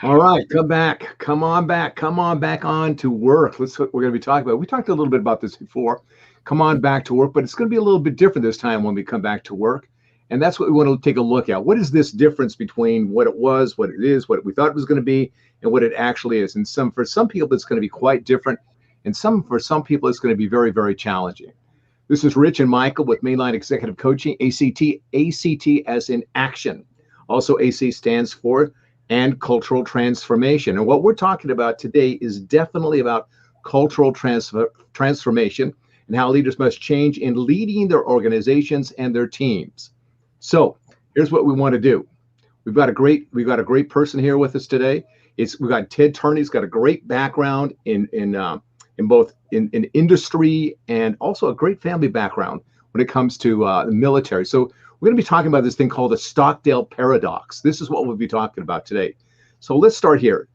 All right, come back. Come on back. Come on back on to work. Let's what we're going to be talking about. We talked a little bit about this before. Come on back to work, but it's going to be a little bit different this time when we come back to work. And that's what we want to take a look at. What is this difference between what it was, what it is, what we thought it was going to be, and what it actually is? And for some people, it's going to be quite different. And for some people, it's going to be very, very challenging. This is Rich and Maikel with Mainline Executive Coaching, ACT, ACT as in action. Also, AC stands for and cultural transformation. And what we're talking about today is definitely about cultural transformation and how leaders must change in leading their organizations and their teams. So here's what we want to do. We've got a great person here with us today. We've got Ted Turney. He's got a great background in both in industry and also a great family background when it comes to the military. So we're going to be talking about this thing called the Stockdale Paradox. This is what we'll be talking about today. So let's start here.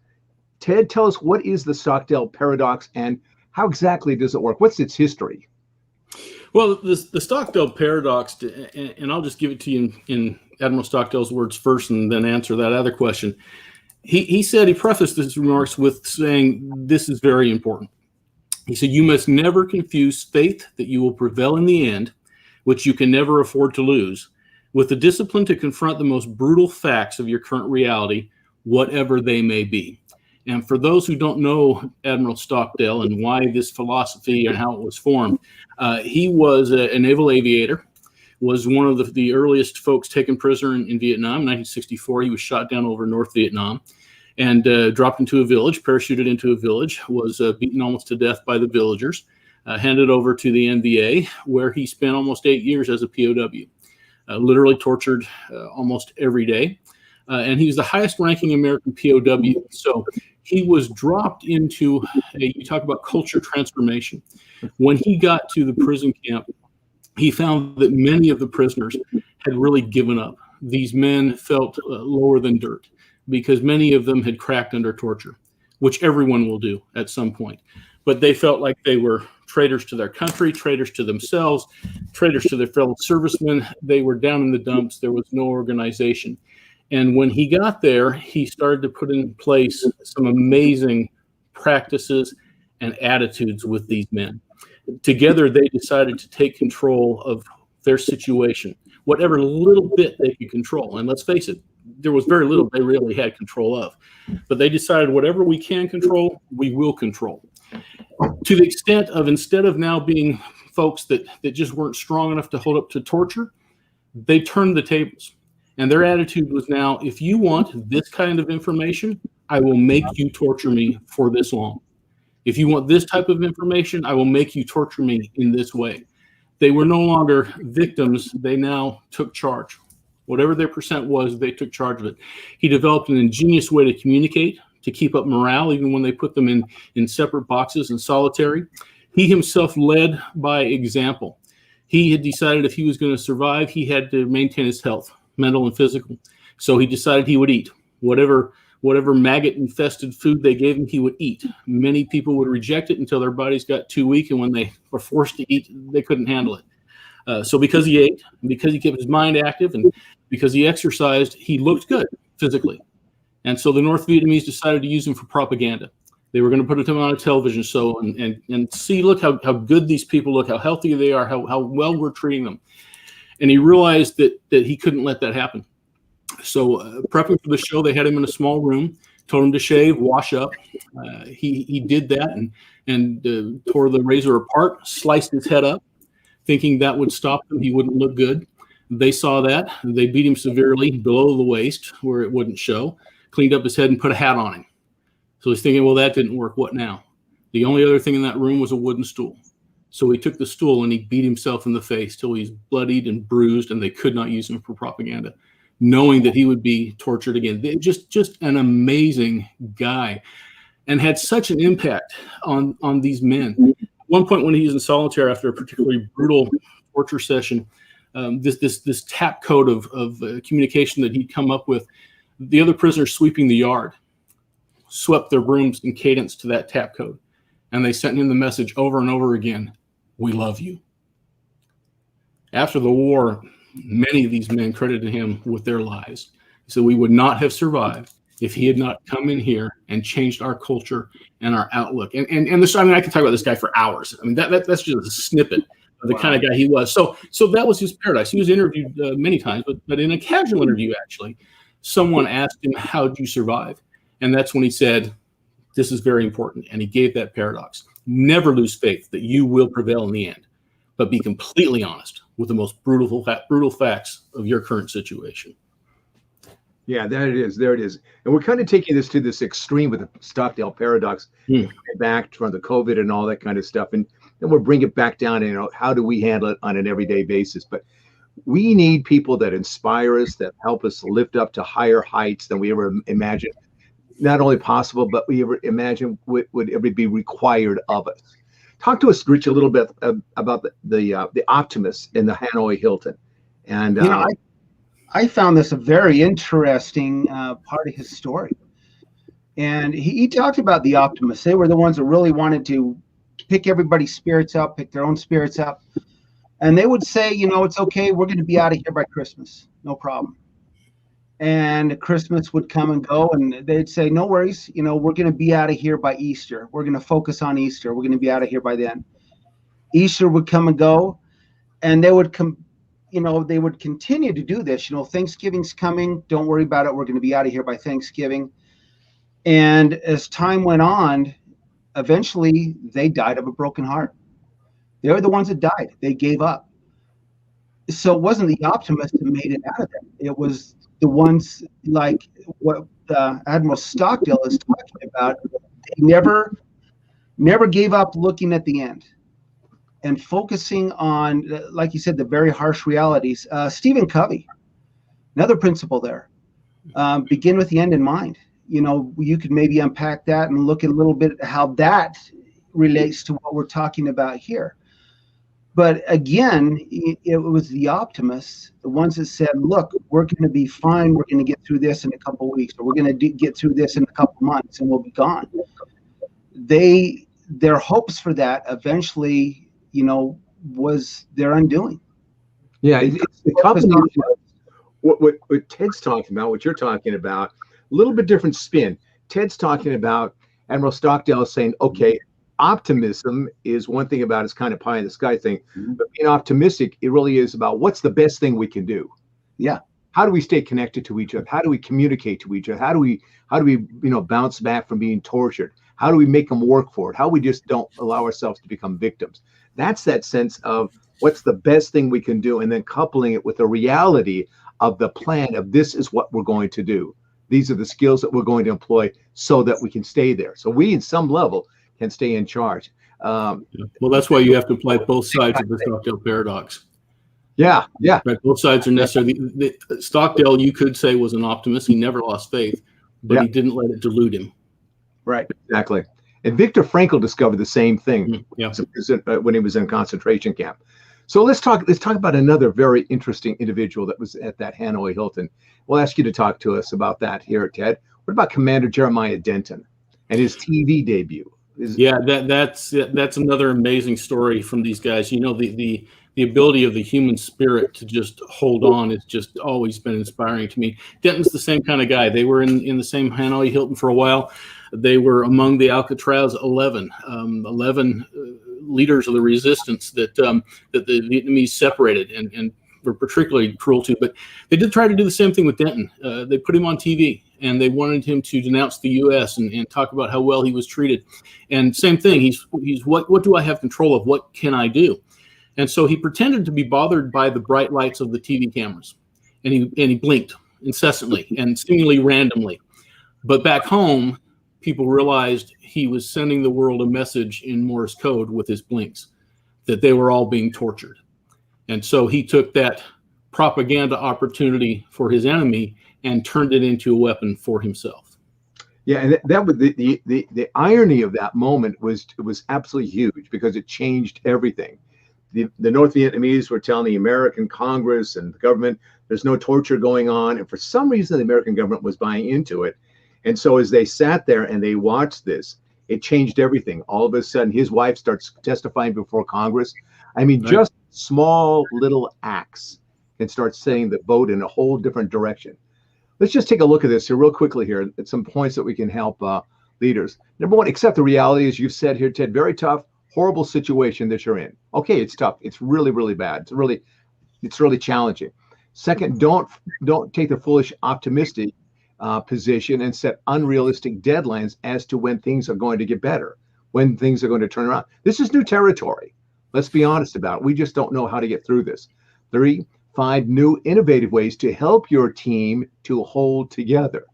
Ted, tell us, what is the Stockdale Paradox and how exactly does it work? What's its history? Well, the Stockdale Paradox, and I'll just give it to you in Admiral Stockdale's words first and then answer that other question. He prefaced his remarks with saying, this is very important. He said, you must never confuse faith that you will prevail in the end, which you can never afford to lose, with the discipline to confront the most brutal facts of your current reality, whatever they may be. And for those who don't know Admiral Stockdale and why this philosophy and how it was formed, he was a naval aviator, was one of the earliest folks taken prisoner in Vietnam. In 1964, he was shot down over North Vietnam and dropped into a village, parachuted into a village, was beaten almost to death by the villagers, handed over to the NVA, where he spent almost 8 years as a POW, literally tortured almost every day. And he was the highest ranking American POW. So he was dropped into you talk about culture transformation. When he got to the prison camp, he found that many of the prisoners had really given up. These men felt lower than dirt because many of them had cracked under torture, which everyone will do at some point. But they felt like they were traitors to their country, traitors to themselves, traitors to their fellow servicemen. They were down in the dumps. There was no organization. And when he got there, he started to put in place some amazing practices and attitudes with these men. Together, they decided to take control of their situation, whatever little bit they could control. And let's face it, there was very little they really had control of. But they decided whatever we can control, we will control. To the extent of, instead of now being folks that just weren't strong enough to hold up to torture, they turned the tables. And their attitude was, now, if you want this kind of information, I will make you torture me for this long. If you want this type of information, I will make you torture me in this way. They were no longer victims. They now took charge. Whatever their percent was, they took charge of it. He developed an ingenious way to communicate, to keep up morale, even when they put them in separate boxes and solitary. He himself led by example. He had decided if he was going to survive, he had to maintain his health, mental and physical. So he decided he would eat whatever maggot-infested food they gave him, he would eat. Many people would reject it until their bodies got too weak, and when they were forced to eat, they couldn't handle it. So because he ate, because he kept his mind active, and because he exercised, he looked good physically. And so the North Vietnamese decided to use him for propaganda. They were going to put him on a television show and see, look how good these people look, how healthy they are, how well we're treating them. And he realized that he couldn't let that happen. So prepping for the show, they had him in a small room, told him to shave, wash up. He did that and tore the razor apart, sliced his head up, thinking that would stop him. He wouldn't look good. They saw that. They beat him severely below the waist where it wouldn't show, cleaned up his head and put a hat on him. So he's thinking, well, that didn't work. What now? The only other thing in that room was a wooden stool. So he took the stool and he beat himself in the face till he's bloodied and bruised, and they could not use him for propaganda, knowing that he would be tortured again. Just an amazing guy, and had such an impact on these men. At one point when he was in solitary after a particularly brutal torture session, this tap code of communication that he'd come up with, the other prisoners sweeping the yard swept their brooms in cadence to that tap code. And they sent him the message over and over again, we love you. After the war, many of these men credited him with their lives. So we would not have survived if he had not come in here and changed our culture and our outlook. And this, I mean, I could talk about this guy for hours. I mean, that's just a snippet of the kind of guy he was. So that was his paradox. He was interviewed many times, but in a casual interview, actually, someone asked him, "How did you survive?" And that's when he said, "This is very important." And he gave that paradox. Never lose faith that you will prevail in the end, but be completely honest with the most brutal facts of your current situation. Yeah, there it is. There it is. And we're kind of taking this to this extreme with the Stockdale Paradox, back from the COVID and all that kind of stuff. And then we'll bring it back down and, how do we handle it on an everyday basis? But we need people that inspire us, that help us lift up to higher heights than we ever imagined. Not only possible, but we ever imagine would ever be required of us. Talk to us, Rich, a little bit about the Optimist in the Hanoi Hilton. And I found this a very interesting part of his story. And he talked about the Optimists. They were the ones that really wanted to pick everybody's spirits up, pick their own spirits up. And they would say, it's okay, we're going to be out of here by Christmas. No problem. And Christmas would come and go, and they'd say, no worries, we're going to be out of here by Easter. We're going to focus on Easter. We're going to be out of here by then. Easter would come and go, and they would come. They would continue to do this. Thanksgiving's coming. Don't worry about it. We're going to be out of here by Thanksgiving. And as time went on, eventually they died of a broken heart. They were the ones that died. They gave up. So it wasn't the Optimists that made it out of it. It was the ones like what Admiral Stockdale is talking about. They never gave up looking at the end and focusing on, like you said, the very harsh realities. Stephen Covey, another principle there. Begin with the end in mind. You could maybe unpack that and look at a little bit how that relates to what we're talking about here. But again, it was the optimists, the ones that said, look, we're going to be fine. We're going to get through this in a couple of weeks, or we're going to get through this in a couple of months, and we'll be gone. Their hopes for that eventually, was their undoing. Yeah, it's the combination of what Ted's talking about, what you're talking about, a little bit different spin. Ted's talking about Admiral Stockdale saying, okay, optimism is one thing about it's kind of pie in the sky thing, but being optimistic, it really is about what's the best thing we can do. Yeah. How do we stay connected to each other? How do we communicate to each other? How do we bounce back from being tortured? How do we make them work for it? How we just don't allow ourselves to become victims? That's that sense of what's the best thing we can do, and then coupling it with the reality of the plan of this is what we're going to do. These are the skills that we're going to employ so that we can stay there. So we, in some level, can stay in charge. Well, that's why you have to apply both sides of the Stockdale Paradox. Yeah. Right, both sides are necessary. Stockdale, you could say, was an optimist. He never lost faith, but he didn't let it delude him. Right, exactly. And Viktor Frankl discovered the same thing when he was in concentration camp. So let's talk about another very interesting individual that was at that Hanoi Hilton. We'll ask you to talk to us about that here, Ted. What about Commander Jeremiah Denton and his TV debut? That's another amazing story from these guys. The ability of the human spirit to just hold on has just always been inspiring to me. Denton's the same kind of guy. They were in the same Hanoi Hilton for a while. They were among the Alcatraz 11 leaders of the resistance that the Vietnamese separated and were particularly cruel to. But they did try to do the same thing with Denton. They put him on TV, and they wanted him to denounce the U.S. and talk about how well he was treated. And same thing, he's what do I have control of? What can I do? And so he pretended to be bothered by the bright lights of the TV cameras, and he blinked incessantly and seemingly randomly. But back home, people realized he was sending the world a message in Morse code with his blinks, that they were all being tortured. And so he took that propaganda opportunity for his enemy and turned it into a weapon for himself. Yeah, and that was the irony of that moment was absolutely huge, because it changed everything. The North Vietnamese were telling the American Congress and the government there's no torture going on, and for some reason the American government was buying into it. And so as they sat there and they watched this, it changed everything. All of a sudden, his wife starts testifying before Congress. I mean, right. Just small little acts can start setting the vote in a whole different direction. Let's just take a look at this here real quickly here at some points that we can help leaders. Number one, accept the reality, as you've said here, Ted, very tough, horrible situation that you're in. Okay, it's tough. It's really, really bad. It's really challenging. Second, don't take the foolish optimistic position and set unrealistic deadlines as to when things are going to get better, when things are going to turn around. This is new territory. Let's be honest about it. We just don't know how to get through this. 3, find new innovative ways to help your team to hold together.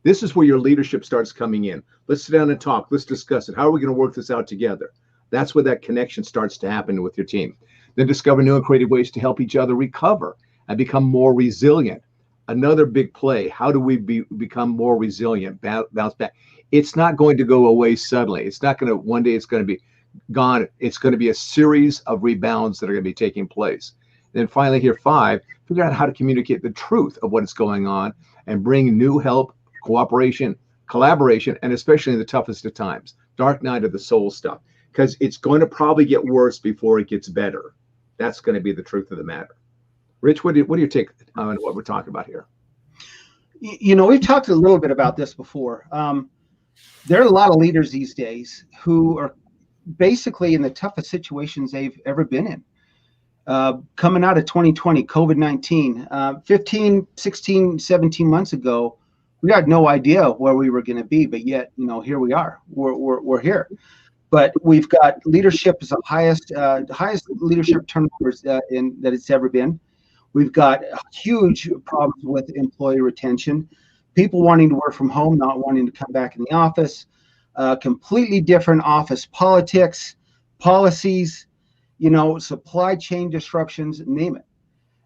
This is where your leadership starts coming in. Let's sit down and talk. Let's discuss it. How are we going to work this out together? That's where that connection starts to happen with your team. Then discover new and creative ways to help each other recover and become more resilient. Another big play. How do we become more resilient, bounce back? It's not going to go away suddenly. It's not going to, one day it's going to be gone. It's going to be a series of rebounds that are going to be taking place. Then finally here, 5, figure out how to communicate the truth of what is going on and bring new help, cooperation, collaboration, and especially in the toughest of times, dark night of the soul stuff, because it's going to probably get worse before it gets better. That's going to be the truth of the matter. Rich, what do you take on what we're talking about here? You know, we've talked a little bit about this before. There are a lot of leaders these days who are basically in the toughest situations they've ever been in. Coming out of 2020, COVID-19, 15, 16, 17 months ago, we had no idea where we were going to be, but yet, you know, here we are. We're here. But we've got leadership is the highest leadership turnovers that it's ever been. We've got huge problems with employee retention, people wanting to work from home, not wanting to come back in the office, completely different office politics, policies, you know, supply chain disruptions, name it.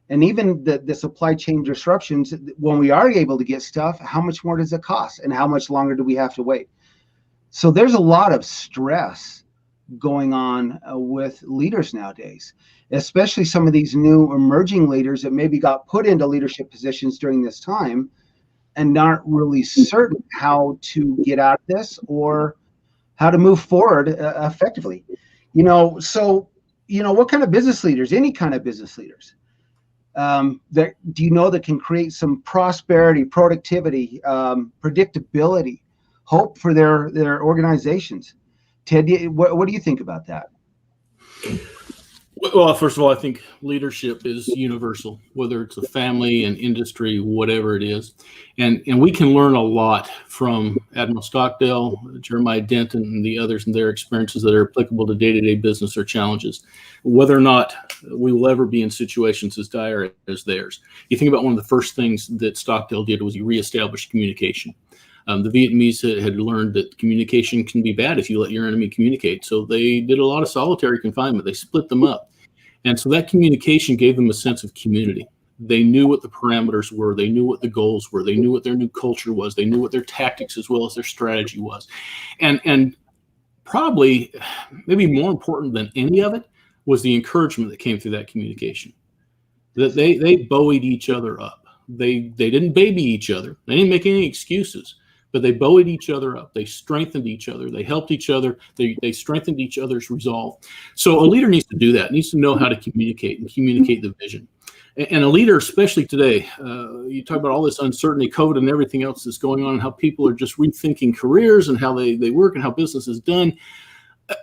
And even the supply chain disruptions, when we are able to get stuff, how much more does it cost and how much longer do we have to wait? So there's a lot of stress going on with leaders nowadays, especially some of these new emerging leaders that maybe got put into leadership positions during this time and aren't really certain how to get out of this or how to move forward effectively. You know, so, you know, what kind of business leaders, any kind of business leaders, that do you know that can create some prosperity, productivity, predictability, hope for their organizations? Ted, what do you think about that? Well, first of all, I think leadership is universal, whether it's a family, an industry, whatever it is. And we can learn a lot from Admiral Stockdale, Jeremiah Denton, and the others and their experiences that are applicable to day-to-day business or challenges, whether or not we will ever be in situations as dire as theirs. You think about one of the first things that Stockdale did was he reestablished communication. The Vietnamese had learned that communication can be bad if you let your enemy communicate. So they did a lot of solitary confinement. They split them up. And so that communication gave them a sense of community. They knew what the parameters were. They knew what the goals were. They knew what their new culture was. They knew what their tactics as well as their strategy was. And probably, maybe more important than any of it, was the encouragement that came through that communication. That they buoyed each other up. They didn't baby each other. They didn't make any excuses. But they buoyed each other up. They strengthened each other. They helped each other. They strengthened each other's resolve. So a leader needs to do that, needs to know how to communicate and communicate the vision. And a leader, especially today, you talk about all this uncertainty, COVID and everything else that's going on, and how people are just rethinking careers and how they work and how business is done.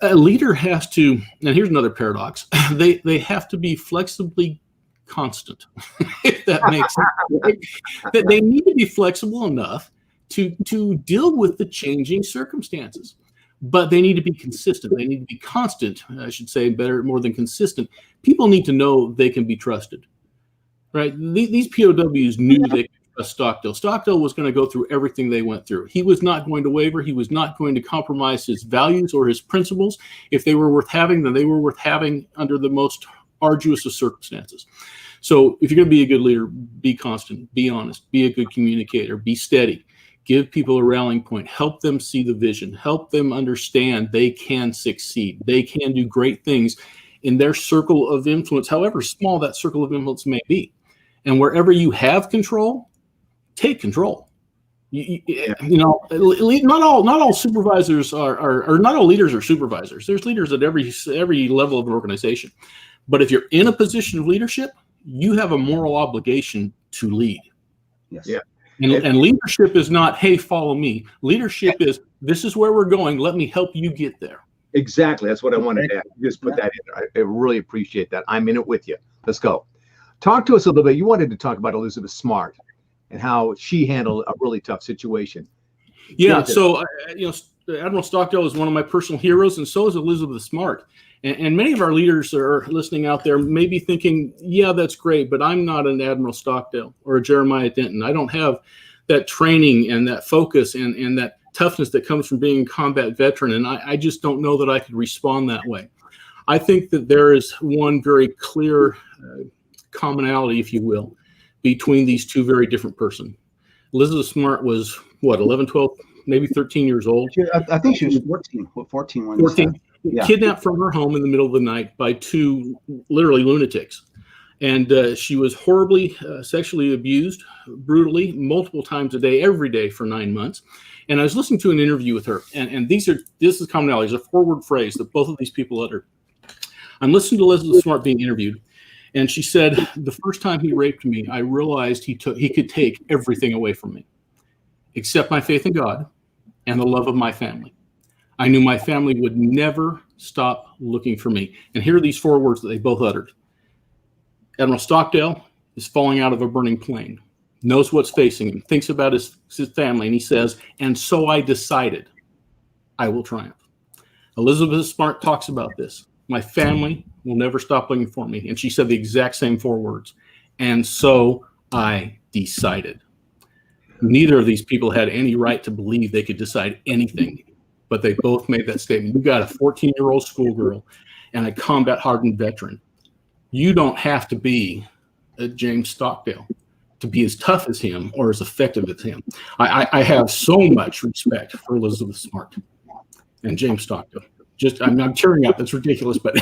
A leader has to, and here's another paradox, they have to be flexibly constant, if that makes sense. That they need to be flexible enough to deal with the changing circumstances, but they need to be consistent. They need to be constant, I should say, more than consistent. People need to know they can be trusted, right? These POWs knew they could trust Stockdale. Stockdale was going to go through everything they went through. He was not going to waver. He was not going to compromise his values or his principles. If they were worth having, then they were worth having under the most arduous of circumstances. So if you're going to be a good leader, be constant, be honest, be a good communicator, be steady. Give people a rallying point, help them see the vision, help them understand they can succeed. They can do great things in their circle of influence, however small that circle of influence may be. And wherever you have control, take control. You know, not all supervisors are, or not all leaders are supervisors. There's leaders at every level of an organization. But if you're in a position of leadership, you have a moral obligation to lead. Yes. Yeah. And leadership is not, hey, follow me. Leadership is, this is where we're going. Let me help you get there. Exactly. That's what I wanted to just put that in there. I really appreciate that. I'm in it with you. Let's go. Talk to us a little bit. You wanted to talk about Elizabeth Smart and how she handled a really tough situation. Yeah. So, Admiral Stockdale is one of my personal heroes, and so is Elizabeth Smart. And many of our leaders are listening out there may be thinking, yeah, that's great, but I'm not an Admiral Stockdale or a Jeremiah Denton. I don't have that training and that focus and that toughness that comes from being a combat veteran. And I just don't know that I could respond that way. I think that there is one very clear commonality, if you will, between these two very different persons. Elizabeth Smart was, 11, 12, maybe 13 years old. I think she was 14. 14. Yeah. Kidnapped from her home in the middle of the night by two literally lunatics. And she was horribly sexually abused, brutally, multiple times a day, every day for 9 months. And I was listening to an interview with her, and this is commonality. It's a forward phrase that both of these people uttered. I'm listening to Elizabeth Smart being interviewed, and she said, the first time he raped me, I realized he could take everything away from me, except my faith in God and the love of my family. I knew my family would never stop looking for me. And here are these four words that they both uttered. Admiral Stockdale is falling out of a burning plane, knows what's facing him, thinks about his family, and he says, and so I decided I will triumph. Elizabeth Smart talks about this. My family will never stop looking for me. And she said the exact same four words. And so I decided. Neither of these people had any right to believe they could decide anything, but they both made that statement. You got a 14-year-old schoolgirl and a combat-hardened veteran. You don't have to be a James Stockdale to be as tough as him or as effective as him. I have so much respect for Elizabeth Smart and James Stockdale. I'm tearing up. That's ridiculous, but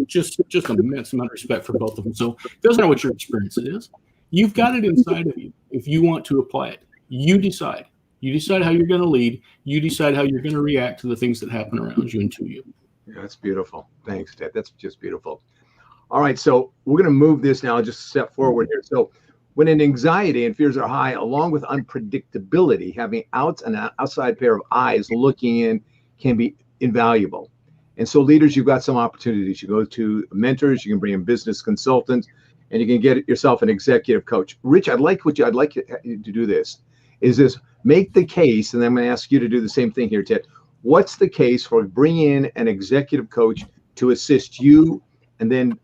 just an immense amount of respect for both of them. So it doesn't matter what your experience is. You've got it inside of you. If you want to apply it, you decide. You decide how you're going to lead. You decide how you're going to react to the things that happen around you and to you. Yeah, that's beautiful. Thanks, Ted. That's just beautiful. All right, so we're going to move this now just a step forward here. So when an anxiety and fears are high, along with unpredictability, having an outside pair of eyes looking in can be invaluable. And so leaders, you've got some opportunities. You go to mentors, you can bring in business consultants, and you can get yourself an executive coach. Rich, I'd like you to do this. Is this make the case, and I'm going to ask you to do the same thing here, Ted. What's the case for bringing in an executive coach to assist you, and then,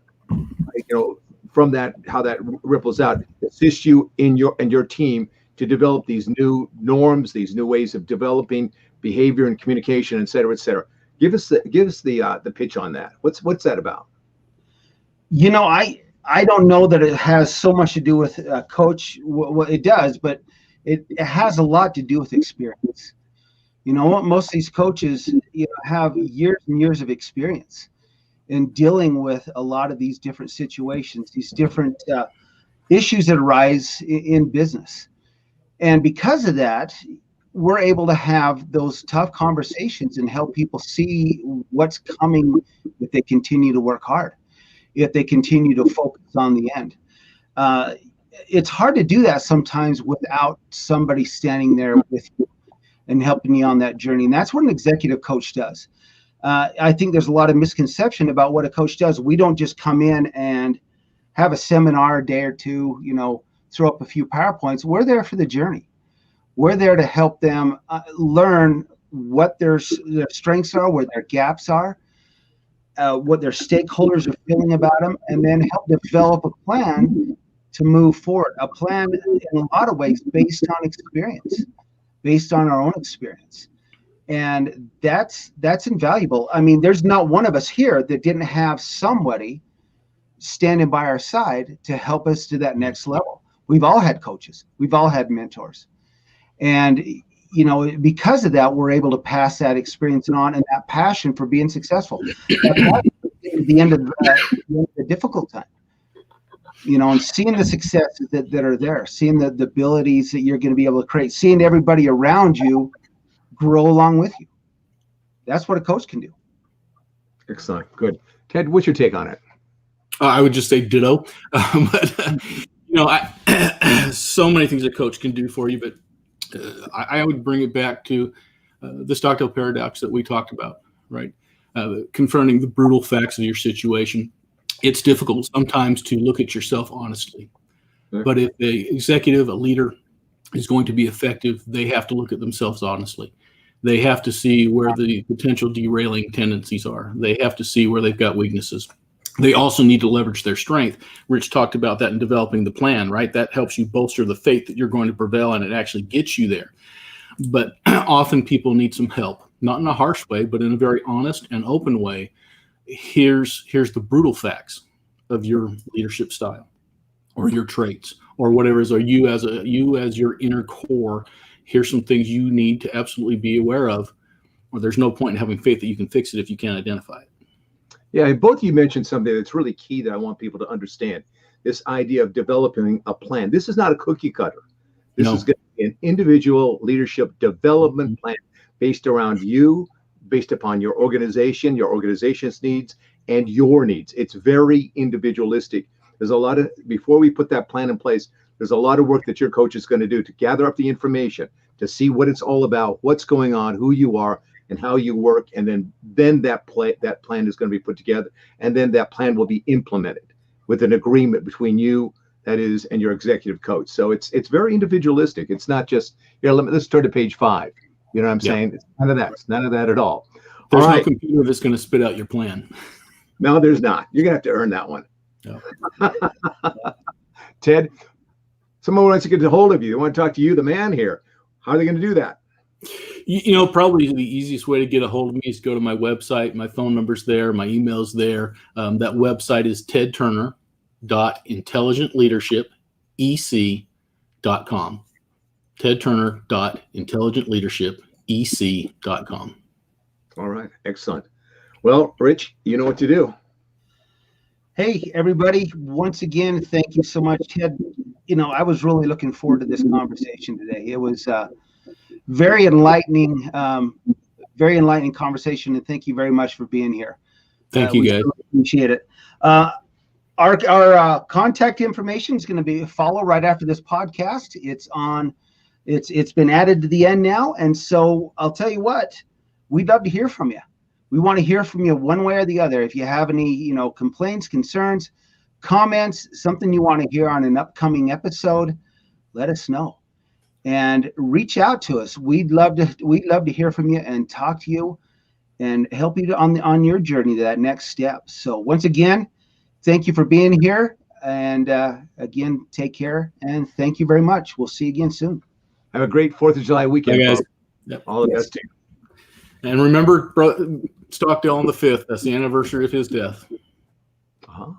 from that, how that ripples out, assist you in your team to develop these new norms, these new ways of developing behavior and communication, et cetera, et cetera. Give us the pitch on that. What's that about? I don't know that it has so much to do with coach. What it does, but it has a lot to do with experience. Most of these coaches have years and years of experience in dealing with a lot of these different situations, these different issues that arise in business. And because of that, we're able to have those tough conversations and help people see what's coming if they continue to work hard, if they continue to focus on the end. It's hard to do that sometimes without somebody standing there with you and helping you on that journey. And that's what an executive coach does. I think there's a lot of misconception about what a coach does. We don't just come in and have a seminar a day or two, throw up a few PowerPoints. We're there for the journey. We're there to help them learn what their strengths are, where their gaps are, what their stakeholders are feeling about them, and then help develop a plan to move forward. A plan in a lot of ways based on experience, based on our own experience. And that's invaluable. I mean, there's not one of us here that didn't have somebody standing by our side to help us to that next level. We've all had coaches. We've all had mentors. And, because of that, we're able to pass that experience on and that passion for being successful. At the end of the difficult time, and seeing the successes that are there, seeing the abilities that you're going to be able to create, seeing everybody around you grow along with you. That's what a coach can do. Excellent. Good. Ted, what's your take on it? I would just say ditto. But So many things a coach can do for you, but I would bring it back to the Stockdale Paradox that we talked about, right? Confronting the brutal facts of your situation. It's difficult sometimes to look at yourself honestly, but if the executive, a leader, is going to be effective, they have to look at themselves honestly. They have to see where the potential derailing tendencies are. They have to see where they've got weaknesses. They also need to leverage their strength. Rich talked about that in developing the plan, right? That helps you bolster the faith that you're going to prevail, and it actually gets you there. But often people need some help, not in a harsh way, but in a very honest and open way. Here's the brutal facts of your leadership style or your traits or whatever is, or you as your inner core. Here's some things you need to absolutely be aware of, or there's no point in having faith that you can fix it if you can't identify it. Yeah, and both of you mentioned something that's really key that I want people to understand. This idea of developing a plan. This is not a cookie cutter. This is going to be an individual leadership development plan based around you, based upon your organization, your organization's needs, and your needs. It's very individualistic. There's a lot of, before we put that plan in place, there's a lot of work that your coach is going to do to gather up the information, to see what it's all about, what's going on, who you are, and how you work, and then that plan is going to be put together, and then that plan will be implemented with an agreement between you, that is, and your executive coach. So it's very individualistic. It's not just here. Let's turn to page 5. You know what I'm saying? It's none of that. It's none of that at all. There's no computer that's going to spit out your plan. No, there's not. You're going to have to earn that one. No. Ted, someone wants to get a hold of you. They want to talk to you, the man here. How are they going to do that? Probably the easiest way to get a hold of me is go to my website. My phone number's there. My email's there. That website is tedturner.intelligentleadershipec.com. tedturner.intelligentleadershipec.com. All right. Excellent. Well, Rich, you know what to do. Hey, everybody. Once again, thank you so much, Ted. I was really looking forward to this conversation today. It was very enlightening conversation, and thank you very much for being here. Thank you, guys. Really appreciate it. Our contact information is going to be follow right after this podcast. It's been added to the end now, and so I'll tell you what, we'd love to hear from you. We want to hear from you one way or the other. If you have any, complaints, concerns, comments, something you want to hear on an upcoming episode, let us know. And reach out to us. We'd love to hear from you and talk to you and help you on your journey to that next step. So once again, thank you for being here. And again, take care and thank you very much. We'll see you again soon. Have a great 4th of July weekend, guys. Yep. All the best to you. And remember, Stockdale on the 5th. That's the anniversary of his death. Uh-huh.